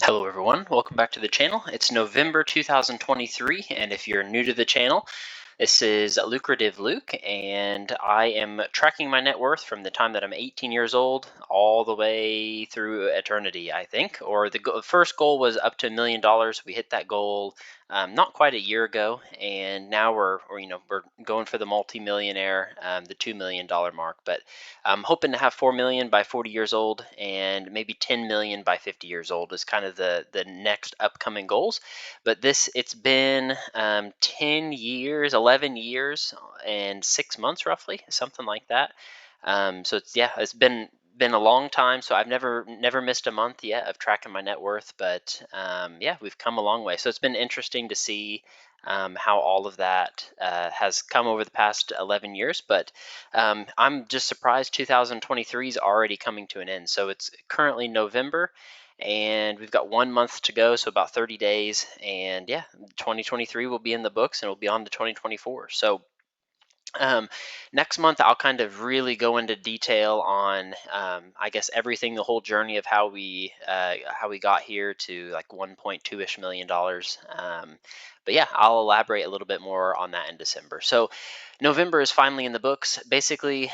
Hello everyone, welcome back to the channel. It's November 2023, and if you're new to the channel, this is Lucrative Luke, and I am tracking my net worth from the time that I'm 18 years old all the way through eternity, I think. Or the first goal was up to $1 million. We hit that goal not quite a year ago, and now we're going for the multimillionaire, the $2 million mark. But I'm hoping to have 4 million by 40 years old, and maybe 10 million by 50 years old is kind of the next upcoming goals. But it's been 10 years, 11 years, and 6 months roughly, something like that. So it's been a long time. So I've never missed a month yet of tracking my net worth, but we've come a long way. So it's been interesting to see how all of that has come over the past 11 years. But I'm just surprised 2023 is already coming to an end. So it's currently November, and we've got 1 month to go, so about 30 days. And 2023 will be in the books, and we'll be on to 2024. So next month, I'll kind of really go into detail on, I guess, everything, the whole journey of how we got here to like 1.2-ish million dollars. But yeah, I'll elaborate a little bit more on that in December. So November is finally in the books. Basically,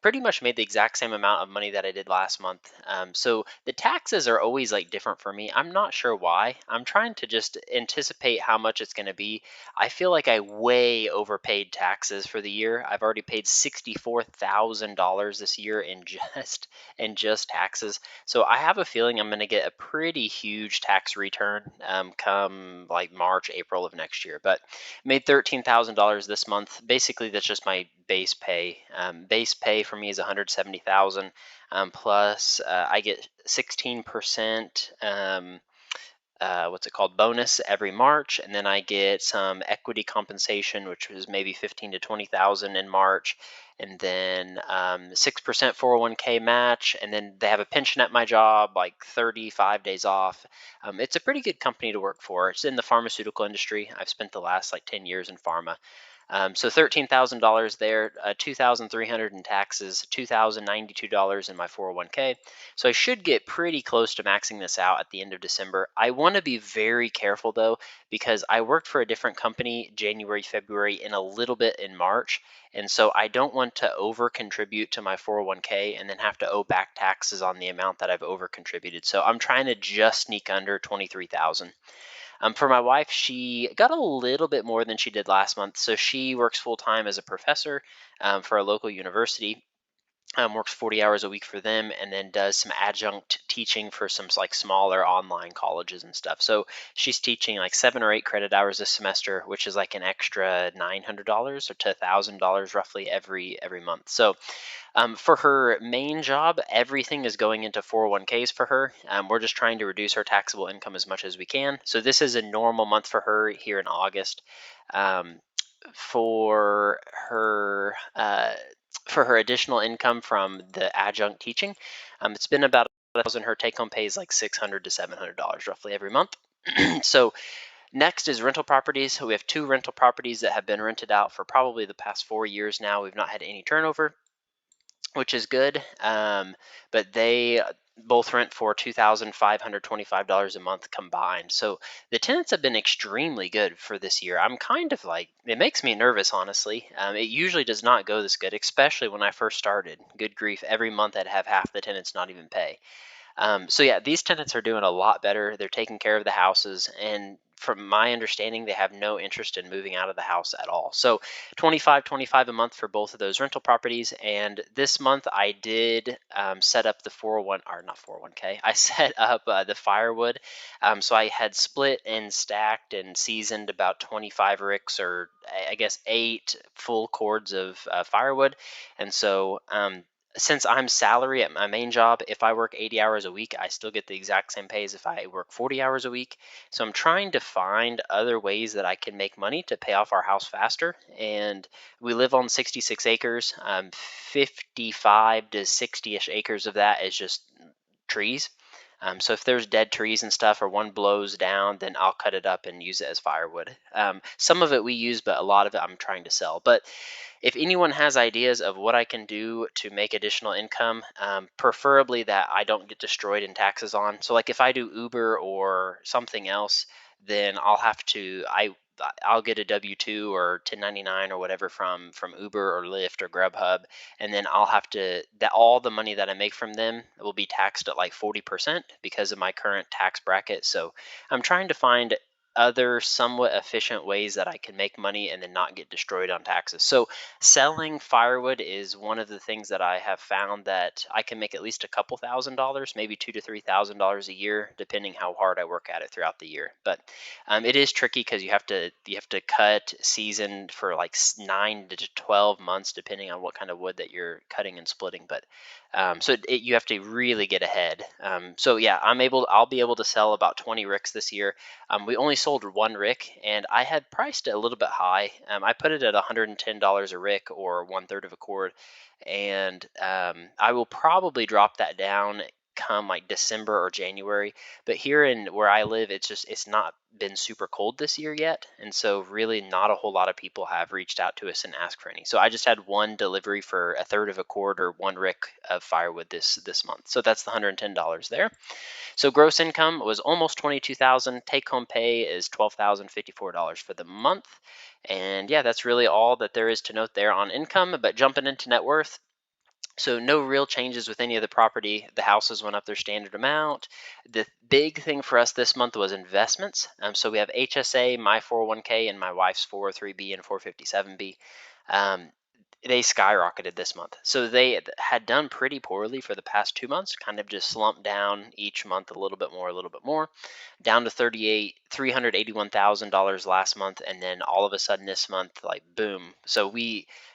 pretty much made the exact same amount of money that I did last month. So the taxes are always like different for me. I'm not sure why. I'm trying to just anticipate how much it's going to be. I feel like I way overpaid taxes for the year. I've already paid $64,000 this year in just taxes. So I have a feeling I'm going to get a pretty huge tax return come like March, April of next year. But made $13,000 this month. Basically, that's just my base pay. Base pay for me is $170,000 plus I get 16%. What's it called, bonus every March, and then I get some equity compensation, which was maybe 15 to 20,000 in March, and then 6% 401k match, and then they have a pension at my job, like 35 days off. It's a pretty good company to work for. It's in the pharmaceutical industry. I've spent the last like 10 years in pharma. So $13,000 there, $2,300 in taxes, $2,092 in my 401k. So I should get pretty close to maxing this out at the end of December. I want to be very careful though, because I worked for a different company January, February, and a little bit in March. And so I don't want to over contribute to my 401k and then have to owe back taxes on the amount that I've over contributed. So I'm trying to just sneak under 23,000. For my wife, she got a little bit more than she did last month. So she works full time as a professor for a local university. Works 40 hours a week for them, and then does some adjunct teaching for some like smaller online colleges and stuff. So she's teaching like 7 or 8 credit hours this semester, which is like an extra $900 or to $1,000 roughly every month. So for her main job, everything is going into 401ks for her. We're just trying to reduce her taxable income as much as we can. So this is a normal month for her here in August. For her additional income from the adjunct teaching, it's been about 1,000. Her take-home pay is like $600 to $700 roughly every month. So next is rental properties. We have 2 rental properties that have been rented out for probably the past 4 years now. We've not had any turnover, which is good. But they both rent for $2,525 a month combined. So the tenants have been extremely good for this year. I'm kind of like, it makes me nervous, honestly. It usually does not go this good, especially when I first started. Good grief, every month I'd have half the tenants not even pay. These tenants are doing a lot better. They're taking care of the houses, and from my understanding, they have no interest in moving out of the house at all. So 25 a month for both of those rental properties. And this month I did set up the 401, or not 401k, I set up the firewood. So I had split and stacked and seasoned about 25 ricks, or I guess 8 full cords of firewood. And so since I'm salary at my main job, if I work 80 hours a week, I still get the exact same pay as if I work 40 hours a week. So I'm trying to find other ways that I can make money to pay off our house faster. And we live on 66 acres. 55 to 60-ish acres of that is just trees. So if there's dead trees and stuff, or one blows down, then I'll cut it up and use it as firewood. Some of it we use, but a lot of it I'm trying to sell. But if anyone has ideas of what I can do to make additional income, preferably that I don't get destroyed in taxes on. So like if I do Uber or something else, then I'll get a W-2 or 1099 or whatever from Uber or Lyft or Grubhub, and then I'll have to that all the money that I make from them will be taxed at like 40% because of my current tax bracket. So I'm trying to find other somewhat efficient ways that I can make money and then not get destroyed on taxes. So selling firewood is one of the things that I have found that I can make at least a couple $1,000s, maybe $2,000 to $3,000 a year, depending how hard I work at it throughout the year. But it is tricky because you have to cut season for like 9 to 12 months, depending on what kind of wood that you're cutting and splitting. But you have to really get ahead. So yeah, I'll be able to sell about 20 ricks this year. We only sold one rick, and I had priced it a little bit high. I put it at $110 a rick, or 1/3 of a cord, and I will probably drop that down come like December or January. But here in where I live, it's not been super cold this year yet, and so really not a whole lot of people have reached out to us and asked for any. So I just had one delivery for 1/3 of a cord or one rick of firewood this month. So that's the $110 there. So gross income was almost 22,000. Take home pay is $12,054 for the month. And yeah, that's really all that there is to note there on income. But jumping into net worth, so no real changes with any of the property. The houses went up their standard amount. The big thing for us this month was investments. So we have HSA, my 401k, and my wife's 403b and 457b. They skyrocketed this month. So they had done pretty poorly for the past 2 months, kind of just slumped down each month a little bit more, down to $381,000 last month, and then all of a sudden this month, like boom. So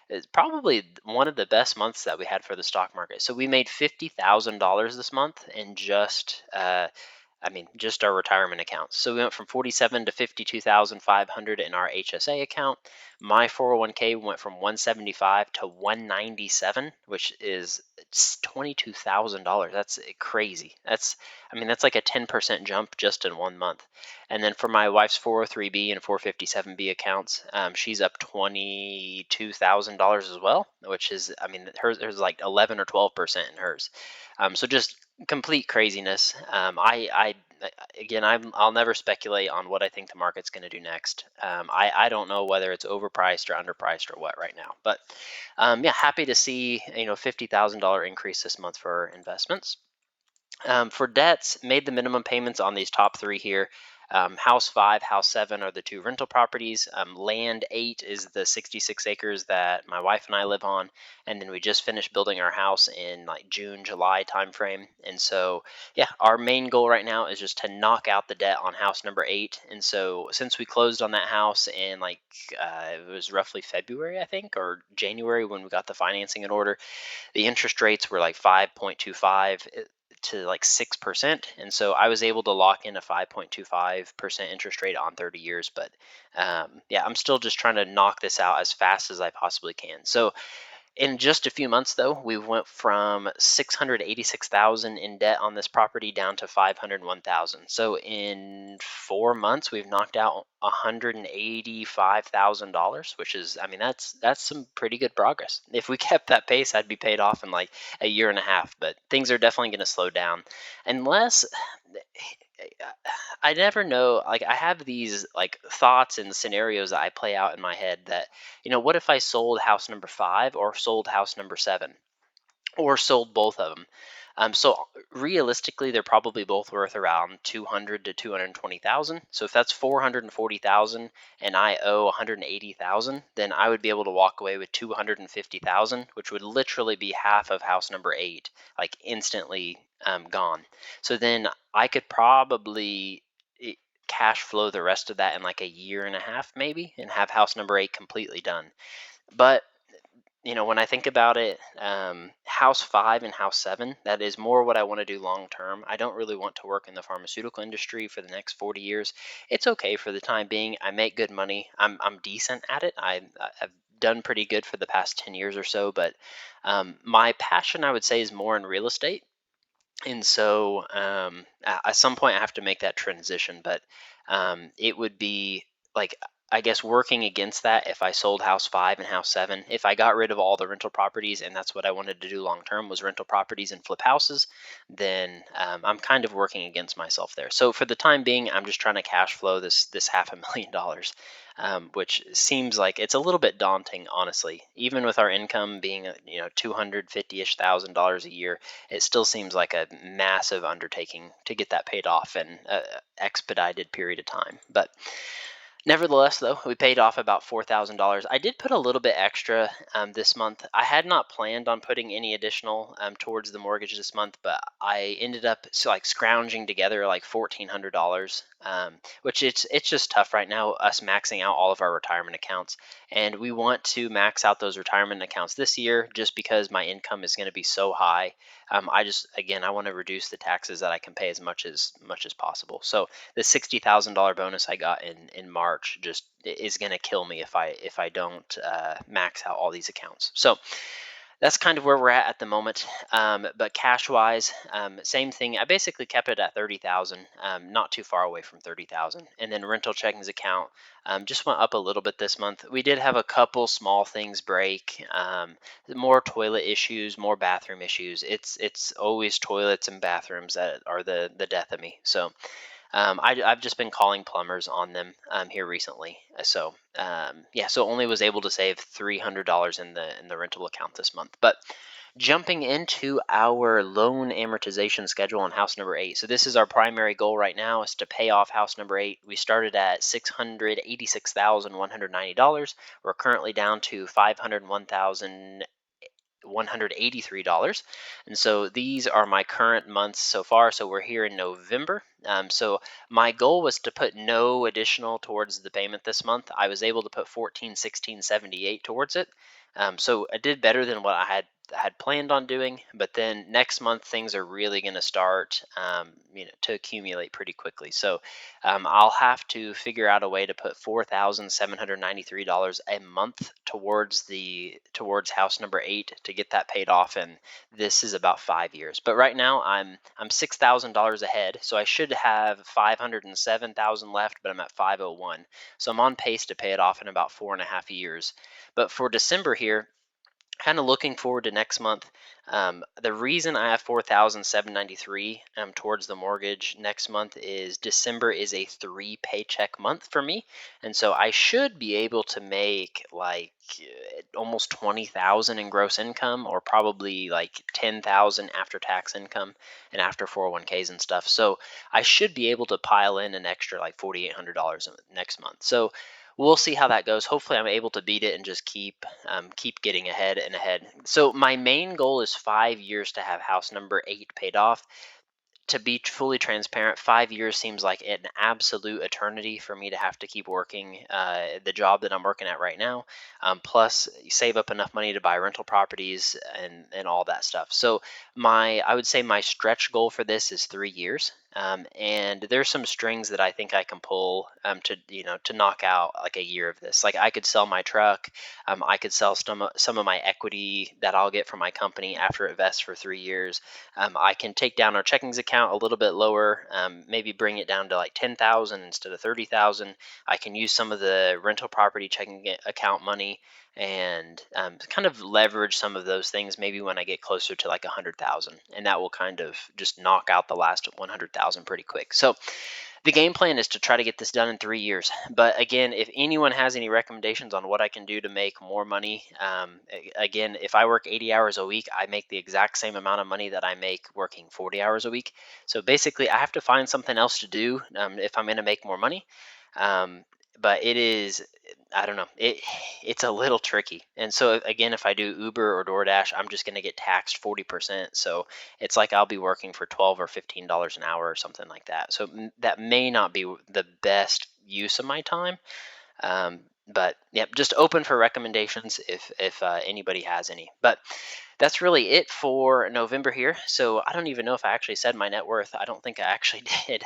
it's probably one of the best months that we had for the stock market. So we made $50,000 this month in just our retirement accounts. So we went from 47 to 52,500 in our HSA account. My 401k went from 175 to 197, which is $22,000. That's crazy. That's like a 10% jump just in 1 month. And then for my wife's 403b and 457b accounts, she's up $22,000 as well, which is, hers like 11 or 12% in hers. So just complete craziness. I'll never speculate on what I think the market's going to do next. I don't know whether it's overpriced or underpriced or what right now, but yeah, happy to see $50,000 increase this month for investments. For debts, made the minimum payments on these top three here. House 5, House 7 are the two rental properties. Land 8 is the 66 acres that my wife and I live on. And then we just finished building our house in like June, July timeframe. And so, yeah, our main goal right now is just to knock out the debt on house number 8. And so, since we closed on that house in it was roughly February, I think, or January when we got the financing in order, the interest rates were like 5.25 to like 6%, and so I was able to lock in a 5.25% interest rate on 30 years. But yeah, I'm still just trying to knock this out as fast as I possibly can. So in just a few months, though, we went from 686,000 in debt on this property down to 501,000. So in 4 months, we've knocked out $185,000, which is, that's some pretty good progress. If we kept that pace, I'd be paid off in like a year and a half. But things are definitely going to slow down, unless I never know. Like I have these like thoughts and scenarios that I play out in my head that, what if I sold house number 5 or sold house number 7? Or sold both of them. So realistically, they're probably both worth around 200 to 220,000. So if that's 440,000 and I owe 180,000, then I would be able to walk away with 250,000, which would literally be half of house number 8, like instantly gone. So then I could probably cash flow the rest of that in like a year and a half maybe, and have house number 8 completely done. But when I think about it, house 5 and house 7, that is more what I want to do long term. I don't really want to work in the pharmaceutical industry for the next 40 years. It's okay for the time being. I make good money. I'm decent at it. I've done pretty good for the past 10 years or so, but my passion, I would say, is more in real estate. And so at some point I have to make that transition, but it would be like, I guess, working against that if I sold house 5 and house 7. If I got rid of all the rental properties and that's what I wanted to do long term was rental properties and flip houses, then I'm kind of working against myself there. So for the time being, I'm just trying to cash flow this $500,000, which seems like it's a little bit daunting, honestly. Even with our income being 250-ish thousand dollars a year, it still seems like a massive undertaking to get that paid off in an expedited period of time. But nevertheless, though, we paid off about $4,000. I did put a little bit extra this month. I had not planned on putting any additional towards the mortgage this month, but I ended up like scrounging together like $1,400, which it's just tough right now, us maxing out all of our retirement accounts. And we want to max out those retirement accounts this year just because my income is going to be so high. I want to reduce the taxes that I can pay as much as possible. So the $60,000 bonus I got in March just is going to kill me if I don't max out all these accounts. So that's kind of where we're at the moment. But cash wise, same thing. I basically kept it at 30,000, not too far away from 30,000. And then rental checkings account just went up a little bit this month. We did have a couple small things break, more toilet issues, more bathroom issues. It's always toilets and bathrooms that are the death of me. So I've just been calling plumbers on them here recently. So only was able to save $300 in the rental account this month. But jumping into our loan amortization schedule on house number 8. So this is our primary goal right now, is to pay off house number 8. We started at $686,190. We're currently down to $501,183. And so these are my current months so far. So we're here in November. So my goal was to put no additional towards the payment this month. I was able to put 141678 towards it. So I did better than what I had planned on doing, but then next month things are really going to start to accumulate pretty quickly. So I'll have to figure out a way to put $4,793 a month towards house number 8 to get that paid off, and this is about 5 years. But right now I'm $6,000 ahead, so I should have 507,000 left, but I'm at 501, so I'm on pace to pay it off in about 4.5 years. But for December here, kind of looking forward to next month. The reason I have 4,793 towards the mortgage next month is December is a 3 paycheck month for me, and so I should be able to make like almost 20,000 in gross income, or probably like 10,000 after tax income and after 401ks and stuff. So I should be able to pile in an extra like $4,800 next month. So we'll see how that goes. Hopefully, I'm able to beat it and just keep getting ahead and ahead. So my main goal is 5 years to have house number 8 paid off. To be fully transparent, 5 years seems like an absolute eternity for me to have to keep working the job that I'm working at right now, plus save up enough money to buy rental properties and all that stuff. So I would say my stretch goal for this is 3 years. And there's some strings that I think I can pull to knock out like a year of this. Like I could sell my truck, I could sell some of my equity that I'll get from my company after it vests for 3 years. I can take down our checkings account a little bit lower, maybe bring it down to like 10,000 instead of 30,000. I can use some of the rental property checking account money and kind of leverage some of those things maybe when I get closer to like 100,000, and that will kind of just knock out the last 100,000 pretty quick. So the game plan is to try to get this done in 3 years. But again, if anyone has any recommendations on what I can do to make more money, again, if I work 80 hours a week, I make the exact same amount of money that I make working 40 hours a week. So basically, I have to find something else to do if I'm going to make more money. But it is, I don't know, it's a little tricky. And so again, if I do Uber or DoorDash, I'm just going to get taxed 40%. So it's like I'll be working for $12 or $15 an hour or something like that. So that may not be the best use of my time. But yep, just open for recommendations if anybody has any. But that's really it for November here. So I don't even know if I actually said my net worth. I don't think I actually did.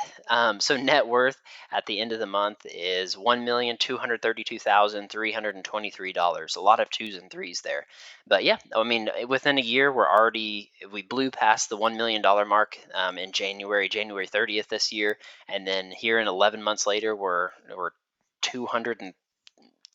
So net worth at the end of the month is $1,232,323. A lot of twos and threes there. But yeah, I mean, within a year, we blew past the $1 million mark in January 30th this year, and then here in 11 months later, we're 200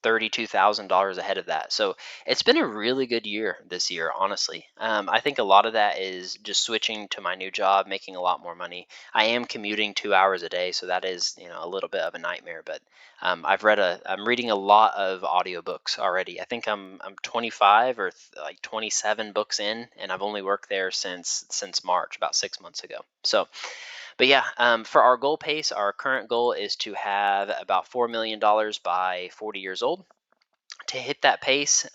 $32,000 ahead of that. So it's been a really good year this year, honestly. I think a lot of that is just switching to my new job, making a lot more money. I am commuting 2 hours a day, so that is, a little bit of a nightmare. But I'm reading a lot of audiobooks already. I think I'm 25 or like 27 books in, and I've only worked there since March, about 6 months ago. So but yeah, for our goal pace, our current goal is to have about $4 million by 40 years old. To hit that pace,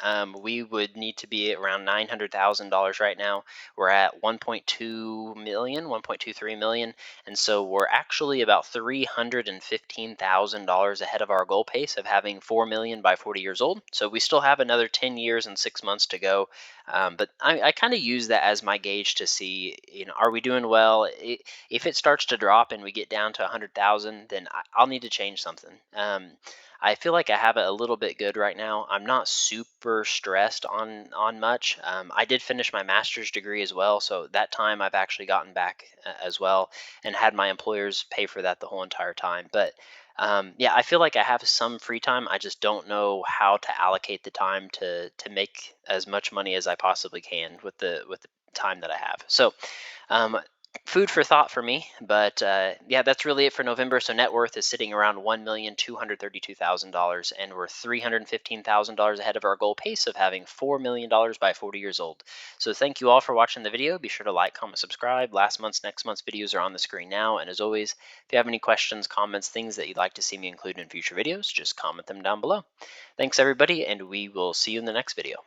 we would need to be around $900,000 right now. We're at 1.2 million, 1.23 million, and so we're actually about $315,000 ahead of our goal pace of having 4 million by 40 years old. So we still have another 10 years and 6 months to go. But I kind of use that as my gauge to see, are we doing well? If it starts to drop and we get down to 100,000, then I'll need to change something. I feel like I have it a little bit good right now. I'm not super stressed on much. I did finish my master's degree as well, so that time I've actually gotten back as well, and had my employers pay for that the whole entire time. But yeah, I feel like I have some free time. I just don't know how to allocate the time to make as much money as I possibly can with the time that I have. So um, food for thought for me. But yeah, that's really it for November. So net worth is sitting around $1,232,000, and we're $315,000 ahead of our goal pace of having $4 million by 40 years old. So thank you all for watching the video. Be sure to like, comment, subscribe. Last month's, next month's videos are on the screen now. And as always, if you have any questions, comments, things that you'd like to see me include in future videos, just comment them down below. Thanks everybody, and we will see you in the next video.